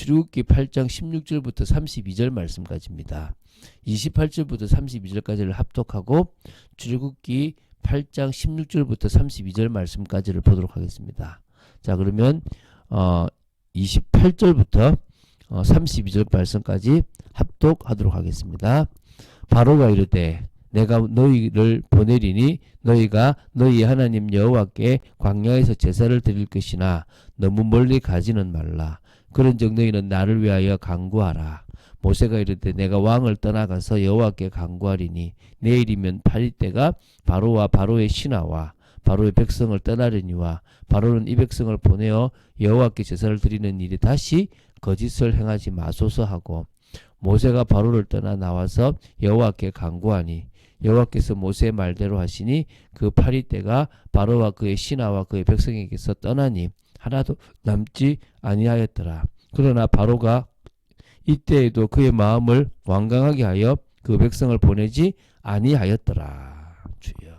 출애굽기 8장 16절부터 32절 말씀까지입니다. 28절부터 32절까지를 합독하고 출애굽기 8장 16절부터 32절 말씀까지를 보도록 하겠습니다. 자, 그러면 28절부터 32절 말씀까지 합독하도록 하겠습니다. 바로가 이르되 내가 너희를 보내리니 너희가 너희 하나님 여호와께 광야에서 제사를 드릴 것이나 너무 멀리 가지는 말라. 그런즉 너희는 나를 위하여 간구하라. 모세가 이르되 내가 왕을 떠나가서 여호와께 간구하리니 내일이면 8일 때가 바로와 바로의 신하와 바로의 백성을 떠나려니와 바로는 이 백성을 보내어 여호와께 제사를 드리는 일에 다시 거짓을 행하지 마소서 하고 모세가 바로를 떠나 나와서 여호와께 간구하니 여호와께서 모세의 말대로 하시니 그 8일 때가 바로와 그의 신하와 그의 백성에게서 떠나니 하나도 남지 아니하였더라. 그러나 바로가 이때에도 그의 마음을 완강하게 하여 그 백성을 보내지 아니하였더라. 주여.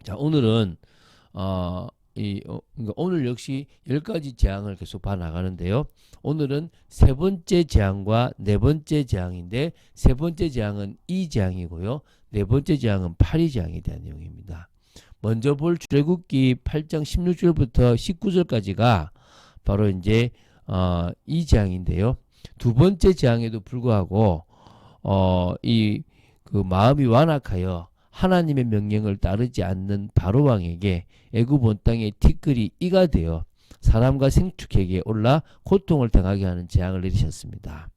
자, 오늘은 오늘 역시 10가지 재앙을 계속 봐나가는데요. 오늘은 세 번째 재앙과 네 번째 재앙인데 세 번째 재앙은 이 재앙이고요. 네 번째 재앙은 파리 재앙에 대한 내용입니다. 먼저 볼 출애굽기 8장 16절부터 19절까지가 바로 이제 이 재앙인데요. 두 번째 재앙에도 불구하고 그 마음이 완악하여 하나님의 명령을 따르지 않는 바로 왕에게 애굽 온 땅의 티끌이 이가 되어 사람과 생축에게 올라 고통을 당하게 하는 재앙을 내리셨습니다.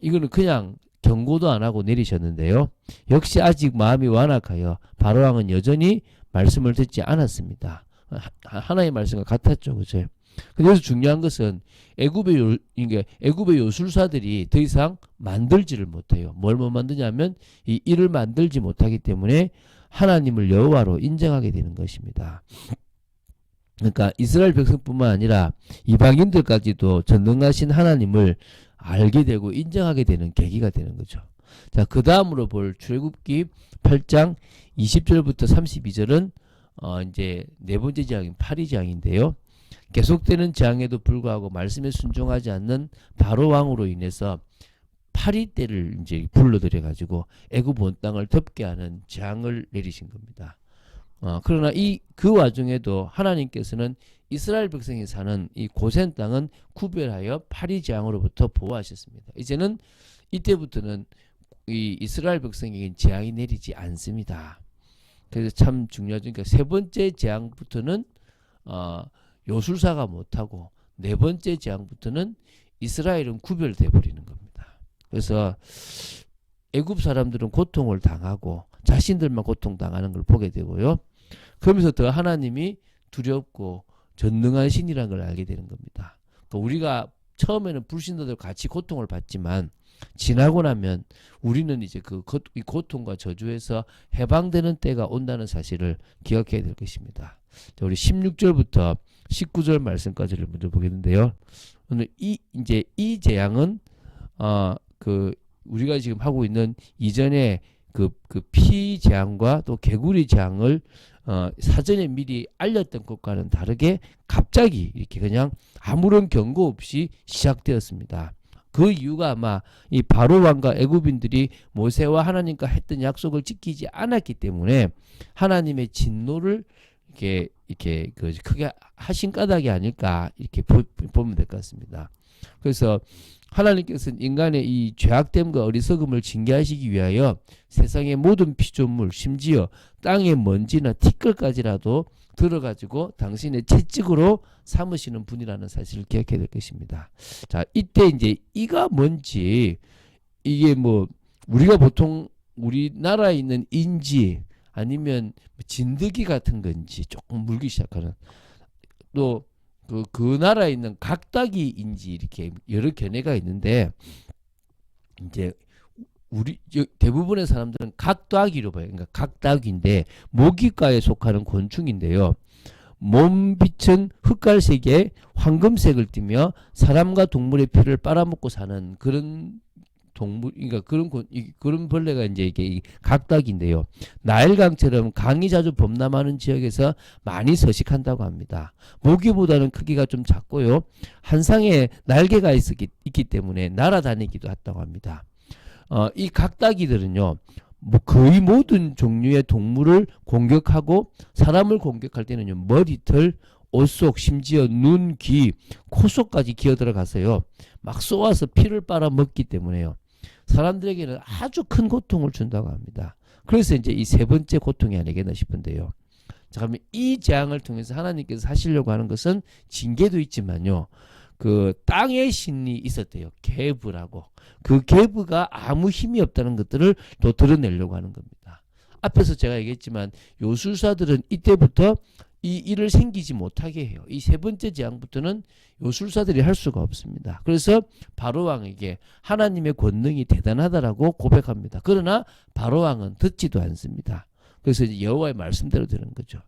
이거는 그냥 경고도 안 하고 내리셨는데요. 역시 아직 마음이 완악하여 바로 왕은 여전히 말씀을 듣지 않았습니다. 하나님의 말씀과 같았죠, 그죠? 그래서 중요한 것은 애굽의 요술사들이 더 이상 만들지를 못해요. 뭘 못 만드냐면 이 일을 만들지 못하기 때문에 하나님을 여호와로 인정하게 되는 것입니다. 그러니까 이스라엘 백성뿐만 아니라 이방인들까지도 전능하신 하나님을 알게 되고 인정하게 되는 계기가 되는 거죠. 자, 그 다음으로 볼 출애굽기 8장 20절부터 32절은 이제 네 번째 재앙인 파리 재앙인데요. 계속되는 재앙에도 불구하고 말씀에 순종하지 않는 바로 왕으로 인해서 파리 때를 이제 불러들여 가지고 애굽 온 땅을 덮게 하는 재앙을 내리신 겁니다. 그러나 그 와중에도 하나님께서는 이스라엘 백성이 사는 이 고센 땅은 구별하여 파리 재앙으로부터 보호하셨습니다. 이때부터는 이 이스라엘 백성에게 재앙이 내리지 않습니다. 그래서 참 중요하죠. 그러니까 세 번째 재앙부터는 요술사가 못하고 네 번째 재앙부터는 이스라엘은 구별돼 버리는 겁니다. 그래서 애굽 사람들은 고통을 당하고 자신들만 고통당하는 걸 보게 되고요. 그러면서 더 하나님이 두렵고 전능한 신이라는 걸 알게 되는 겁니다. 또 우리가 처음에는 불신자들 같이 고통을 받지만 지나고 나면 우리는 이제 이 고통과 저주에서 해방되는 때가 온다는 사실을 기억해야 될 것입니다. 자, 우리 16절부터 19절 말씀까지를 먼저 보겠는데요. 오늘 이 재앙은 우리가 지금 하고 있는 이전에 그 피 재앙과 또 개구리 재앙을 사전에 미리 알렸던 것과는 다르게 갑자기 이렇게 그냥 아무런 경고 없이 시작되었습니다. 그 이유가 아마 이 바로 왕과 애굽인들이 모세와 하나님과 했던 약속을 지키지 않았기 때문에 하나님의 진노를 이렇게 크게 하신 까닭이 아닐까 이렇게 보면 될 것 같습니다. 그래서 하나님께서는 인간의 이 죄악됨과 어리석음을 징계하시기 위하여 세상의 모든 피조물 심지어 땅의 먼지나 티끌까지라도 들어가지고 당신의 채찍으로 삼으시는 분이라는 사실을 기억해야 될 것입니다. 자, 이때 이제 이가 뭔지 이게 뭐 우리가 보통 우리나라에 있는 인지 아니면 진드기 같은 건지 조금 물기 시작하는 또 그 나라에 있는 각닭이인지 이렇게 여러 견해가 있는데 이제 우리 대부분의 사람들은 각닭이로 봐요. 그러니까 각닭인데 모기과에 속하는 곤충인데요. 몸빛은 흑갈색에 황금색을 띠며 사람과 동물의 피를 빨아먹고 사는 그런 동물, 그러니까 그런 벌레가 이제 이게 이 각닭인데요. 나일강처럼 강이 자주 범람하는 지역에서 많이 서식한다고 합니다. 모기보다는 크기가 좀 작고요. 한 쌍의 날개가 있기 때문에 날아다니기도 했다고 합니다. 이 각닭이들은요, 뭐 거의 모든 종류의 동물을 공격하고 사람을 공격할 때는요, 머리털, 옷 속, 심지어 눈, 귀, 코 속까지 기어 들어가서요, 막 쏘아서 피를 빨아먹기 때문에요, 사람들에게는 아주 큰 고통을 준다고 합니다. 그래서 이제 이 세 번째 고통이 아니겠나 싶은데요. 자, 그러면 이 재앙을 통해서 하나님께서 하시려고 하는 것은 징계도 있지만요, 그 땅의 신이 있었대요. 게브라고. 그 게브가 아무 힘이 없다는 것들을 또 드러내려고 하는 겁니다. 앞에서 제가 얘기했지만 요술사들은 이때부터 이 일을 생기지 못하게 해요. 이 세 번째 재앙부터는 요술사들이 할 수가 없습니다. 그래서 바로왕에게 하나님의 권능이 대단하다라고 고백합니다. 그러나 바로왕은 듣지도 않습니다. 그래서 이제 여호와의 말씀대로 되는 거죠.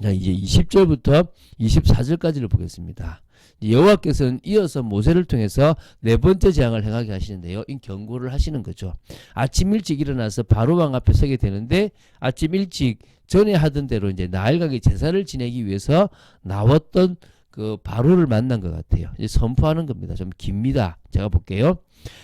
자, 이제 20절부터 24절까지를 보겠습니다. 여호와께서는 이어서 모세를 통해서 네 번째 재앙을 행하게 하시는데요. 이 경고를 하시는 거죠. 아침 일찍 일어나서 바로왕 앞에 서게 되는데, 아침 일찍 전에 하던 대로 이제 나일강의 제사를 지내기 위해서 나왔던 그 바로를 만난 것 같아요. 이제 선포하는 겁니다. 좀 깁니다. 제가 볼게요.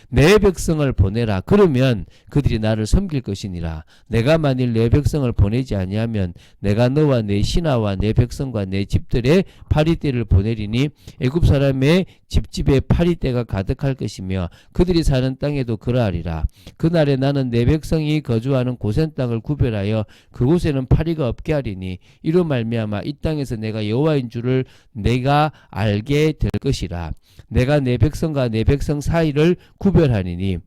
내 백성을 보내라. 그러면 그들이 나를 섬길 것이니라. 내가 만일 내 백성을 보내지 아니하면 내가 너와 내 신하와 내 백성과 내 집들의 파리떼를 보내리니 애굽 사람의 집집에 파리떼가 가득할 것이며 그들이 사는 땅에도 그러하리라. 그날에 나는 내 백성이 거주하는 고센 땅을 구별하여 그곳에는 파리가 없게 하리니 이로 말미암아 이 땅에서 내가 여호와인 줄을 내가 알게 될 것이라. 내가 내 백성과 내 백성 사이를 구별하리니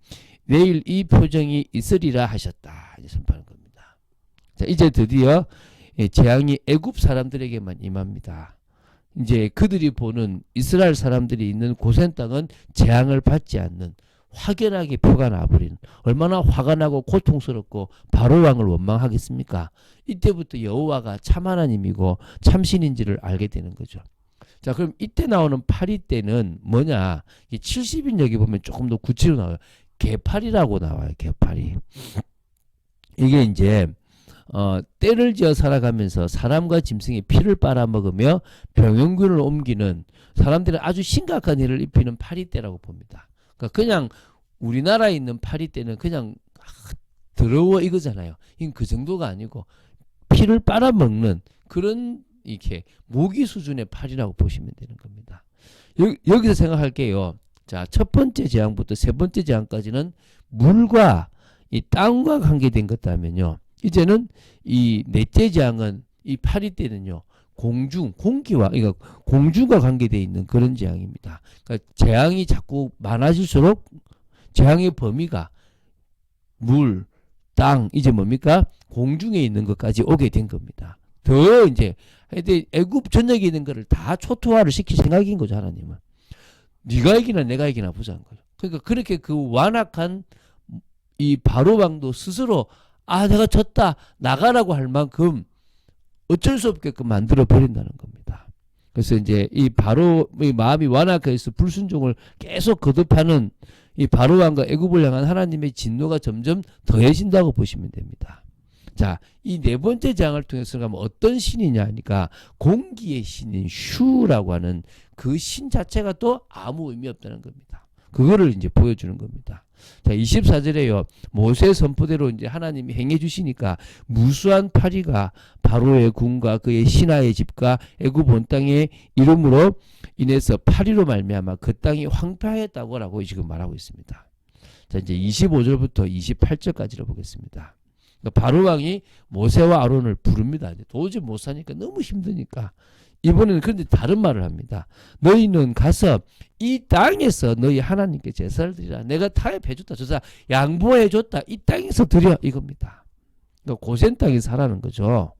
내일 이 표정이 있으리라 하셨다. 이제 선포하는 겁니다. 자, 이제 드디어 재앙이 애굽 사람들에게만 임합니다. 이제 그들이 보는 이스라엘 사람들이 있는 고센 땅은 재앙을 받지 않는 확연하게 표가 나버린, 얼마나 화가 나고 고통스럽고 바로왕을 원망하겠습니까? 이때부터 여호와가 참 하나님이고 참신인지를 알게 되는 거죠. 자, 그럼 이때 나오는 파리떼는 뭐냐? 70인 여기 보면 조금 더 구체로 나와요. 개파리라고 나와요. 개파리. 이게 이제 때를 지어 살아가면서 사람과 짐승의 피를 빨아먹으며 병영균을 옮기는, 사람들은 아주 심각한 일을 입히는 파리떼라고 봅니다. 그러니까 그냥 우리나라에 있는 파리떼는 그냥 더러워 이거잖아요. 이건 그 정도가 아니고 피를 빨아먹는 그런 이렇게 모기 수준의 파리라고 보시면 되는 겁니다. 여기서 생각할게요. 자, 첫 번째 재앙부터 세 번째 재앙까지는 물과 이 땅과 관계된 것다면요, 이제는 이 넷째 재앙은 이 파리떼는요, 공기와, 그러니까 공중과 관계되어 있는 그런 재앙입니다. 그러니까 재앙이 자꾸 많아질수록 재앙의 범위가 물, 땅, 이제 뭡니까? 공중에 있는 것까지 오게 된 겁니다. 더 이제 애굽 전역에 있는 거를 다 초토화를 시킬 생각인 거죠. 하나님은 네가 이기나 내가 이기나 보자는 거죠. 그러니까 그렇게 그 완악한 이 바로왕도 스스로 내가 졌다 나가라고 할 만큼 어쩔 수 없게끔 만들어 버린다는 겁니다. 그래서 이제 이 바로의 마음이 완악해서 불순종을 계속 거듭하는 이 바로왕과 애굽을 향한 하나님의 진노가 점점 더해진다고 보시면 됩니다. 자, 이 네 번째 재앙을 통해서 가면 어떤 신이냐 하니까 공기의 신인 슈라고 하는 그 신 자체가 또 아무 의미 없다는 겁니다. 그거를 이제 보여주는 겁니다. 자, 24절에요. 모세 선포대로 이제 하나님이 행해 주시니까 무수한 파리가 바로의 궁과 그의 신하의 집과 애굽 온 땅의 이름으로 인해서 파리로 말미암아 그 땅이 황폐하였다고라고 지금 말하고 있습니다. 자, 이제 25절부터 28절까지를 보겠습니다. 그러니까 바로왕이 모세와 아론을 부릅니다. 이제 도저히 못 사니까 너무 힘드니까. 이번에는 그런데 다른 말을 합니다. 너희는 가서 이 땅에서 너희 하나님께 제사를 드리라. 내가 타협해줬다. 저사 양보해줬다. 이 땅에서 드려. 이겁니다. 그러니까 고센 땅에 사라는 거죠.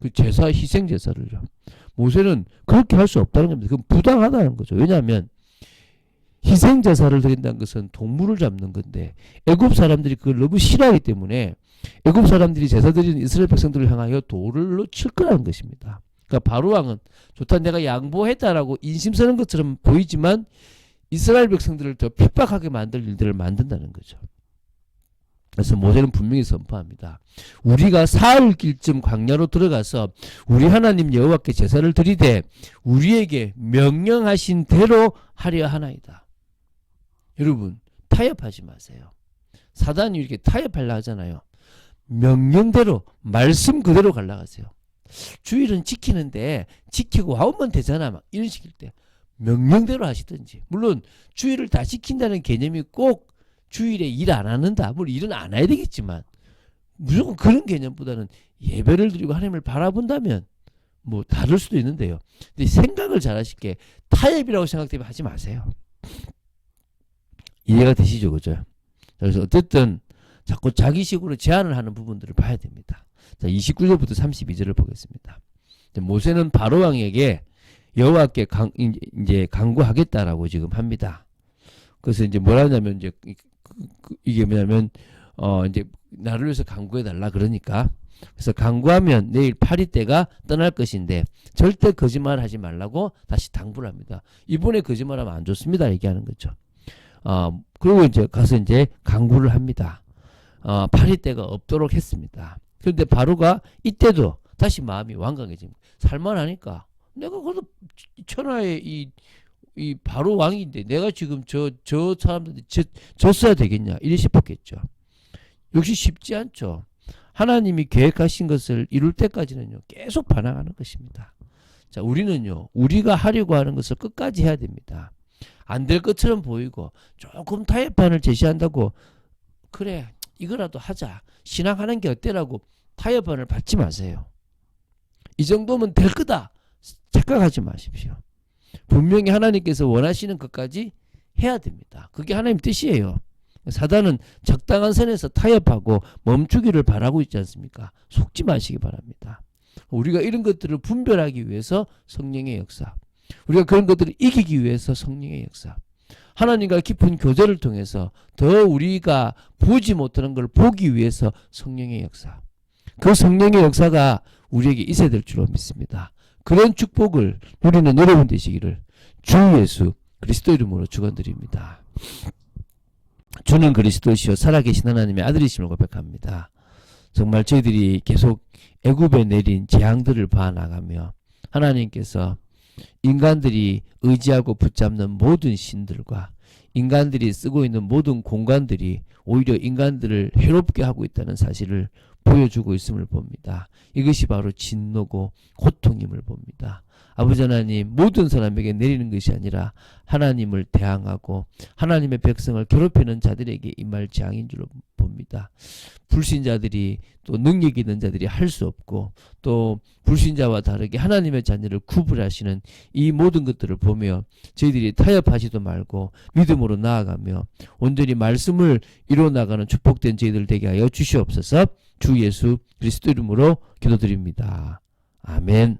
그 제사, 희생 제사를요. 모세는 그렇게 할 수 없다는 겁니다. 그건 부당하다는 거죠. 왜냐하면 희생 제사를 드린다는 것은 동물을 잡는 건데 애굽 사람들이 그걸 너무 싫어하기 때문에 애굽 사람들이 제사 드리는 이스라엘 백성들을 향하여 돌로 칠 거라는 것입니다. 그러니까 바로왕은 좋다 내가 양보했다라고 인심 쓰는 것처럼 보이지만 이스라엘 백성들을 더 핍박하게 만들 일들을 만든다는 거죠. 그래서 모세는 분명히 선포합니다. 우리가 사흘길쯤 광야로 들어가서 우리 하나님 여호와께 제사를 드리되 우리에게 명령하신 대로 하려 하나이다. 여러분, 타협하지 마세요. 사단이 이렇게 타협하려 하잖아요. 명령대로, 말씀 그대로 가려고 하세요. 주일은 지키는데 지키고 와오면 되잖아. 막 이런 식일 때 명령대로 하시든지. 물론 주일을 다 지킨다는 개념이 꼭 주일에 일 안 하는다. 물론 일은 안 해야 되겠지만 무조건 그런 개념보다는 예배를 드리고 하나님을 바라본다면 뭐 다를 수도 있는데요. 근데 생각을 잘 하실게. 타협이라고 생각되면 하지 마세요. 이해가 되시죠? 그죠? 그래서 어쨌든 자꾸 자기식으로 제안을 하는 부분들을 봐야 됩니다. 자, 29절부터 32절을 보겠습니다. 모세는 바로 왕에게 여호와께 이제 간구하겠다라고 지금 합니다. 그래서 이제 뭐라냐면 이제 이게 뭐냐면 이제 나를 위해서 간구해 달라 그러니까. 그래서 간구하면 내일 파리 때가 떠날 것인데 절대 거짓말 하지 말라고 다시 당부를 합니다. 이번에 거짓말하면 안 좋습니다. 얘기하는 거죠. 그리고 이제 가서 이제 간구를 합니다. 파리 때가 없도록 했습니다. 그런데 바로가 이때도 다시 마음이 완강해집니다. 살만하니까 내가 그래도 천하의 이 바로 왕인데 내가 지금 저 사람들한테 졌어야 되겠냐 이래 싶었겠죠. 역시 쉽지 않죠. 하나님이 계획하신 것을 이룰 때까지는요 계속 반항하는 것입니다. 자, 우리는요 우리가 하려고 하는 것을 끝까지 해야 됩니다. 안 될 것처럼 보이고 조금 타협판을 제시한다고 그래 이거라도 하자 신앙하는 게 어때라고 타협판을 받지 마세요. 이 정도면 될 거다 착각하지 마십시오. 분명히 하나님께서 원하시는 것까지 해야 됩니다. 그게 하나님 뜻이에요. 사단은 적당한 선에서 타협하고 멈추기를 바라고 있지 않습니까? 속지 마시기 바랍니다. 우리가 이런 것들을 분별하기 위해서 성령의 역사, 우리가 그런 것들을 이기기 위해서 성령의 역사, 하나님과 깊은 교제를 통해서 더 우리가 보지 못하는 걸 보기 위해서 성령의 역사, 그 성령의 역사가 우리에게 있어야 될 줄로 믿습니다. 그런 축복을 누리는 여러분 되시기를 주 예수 그리스도 이름으로 축원드립니다. 주는 그리스도시요 살아계신 하나님의 아들이심을 고백합니다. 정말 저희들이 계속 애굽에 내린 재앙들을 봐나가며 하나님께서 인간들이 의지하고 붙잡는 모든 신들과 인간들이 쓰고 있는 모든 공간들이 오히려 인간들을 해롭게 하고 있다는 사실을 보여주고 있음을 봅니다. 이것이 바로 진노고 고통임을 봅니다. 아버지 하나님, 모든 사람에게 내리는 것이 아니라 하나님을 대항하고 하나님의 백성을 괴롭히는 자들에게 임할 재앙인 줄로 봅니다. 불신자들이 또 능력 있는 자들이 할 수 없고 또 불신자와 다르게 하나님의 자녀를 구분하시는 이 모든 것들을 보며 저희들이 타협하지도 말고 믿음으로 나아가며 온전히 말씀을 이루어나가는 축복된 저희들 되게 하여 주시옵소서. 주 예수 그리스도 이름으로 기도드립니다. 아멘.